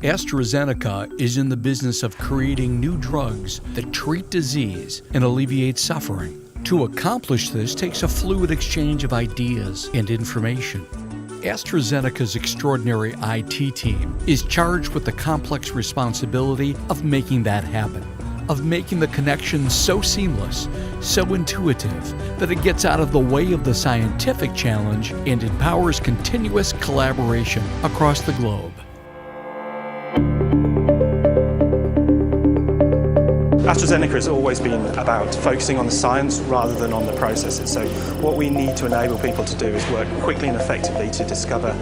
Astrazenica is in the business of creating new drugs that treat disease and alleviate suffering. To accomplish this takes a fluid exchange of ideas and information. AstraZeneca's extraordinary IT team is charged with the complex responsibility of making that happen, of making the connection so seamless, so intuitive, that it gets out of the way of the scientific challenge and empowers continuous collaboration across the globe. Astrazeneca has always been about focusing on the science rather than on the processes. So what we need to enable people to do is work quickly and effectively to discover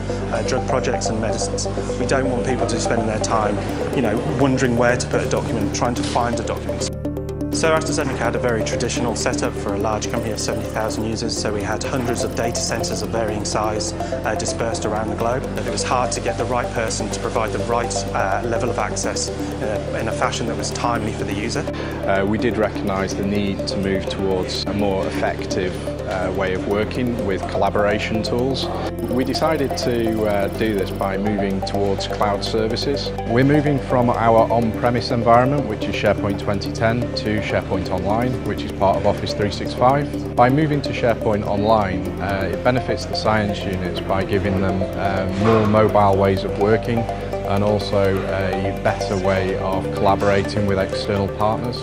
drug projects and medicines. We don't want people to be spending their time, wondering where to put a document, trying to find a document. So Astrazeneca had a very traditional setup for a large company of 70,000 users, so we had hundreds of data centres of varying size dispersed around the globe. It was hard to get the right person to provide the right level of access in a fashion that was timely for the user. We did recognise the need to move towards a more effective way of working with collaboration tools. We decided to do this by moving towards cloud services. We're moving from our on-premise environment, which is SharePoint 2010, to SharePoint Online, which is part of Office 365. By moving to SharePoint Online, it benefits the science units by giving them more mobile ways of working and also a better way of collaborating with external partners.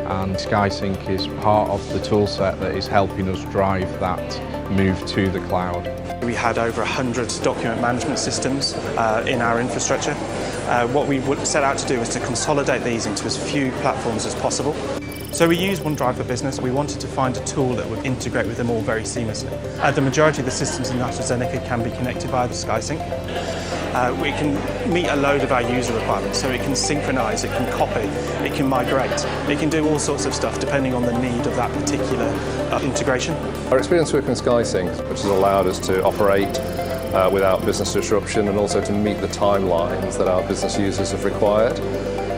And Skysync is part of the toolset that is helping us drive that move to the cloud. We had over 100 document management systems in our infrastructure. What we set out to do was to consolidate these into as few platforms as possible. So we used OneDrive for Business. We wanted to find a tool that would integrate with them all very seamlessly. The majority of the systems in Astrazeneca can be connected via the Skysync. We can meet a load of our user requirements, so it can synchronize, it can copy, it can migrate, it can do all sorts of stuff depending on the need of that particular integration. Our experience working with Skysync, which has allowed us to operate without business disruption and also to meet the timelines that our business users have required.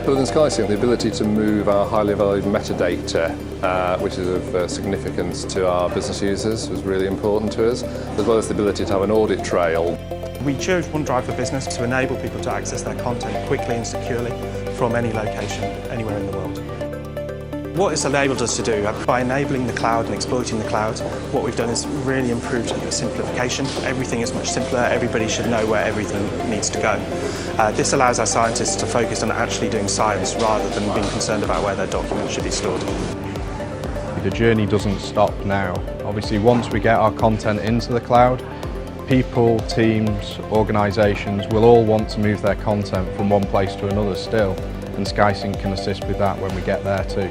But within Skysync, the ability to move our highly valued metadata, which is of significance to our business users, was really important to us, as well as the ability to have an audit trail. We chose OneDrive for Business to enable people to access their content quickly and securely from any location, anywhere in the world. What it's enabled us to do, by enabling the cloud and exploiting the cloud, what we've done is really improved the simplification. Everything is much simpler, everybody should know where everything needs to go. This allows our scientists to focus on actually doing science rather than being concerned about where their documents should be stored. The journey doesn't stop now. Obviously, once we get our content into the cloud, people, teams, organisations will all want to move their content from one place to another still, and Skysync can assist with that when we get there too.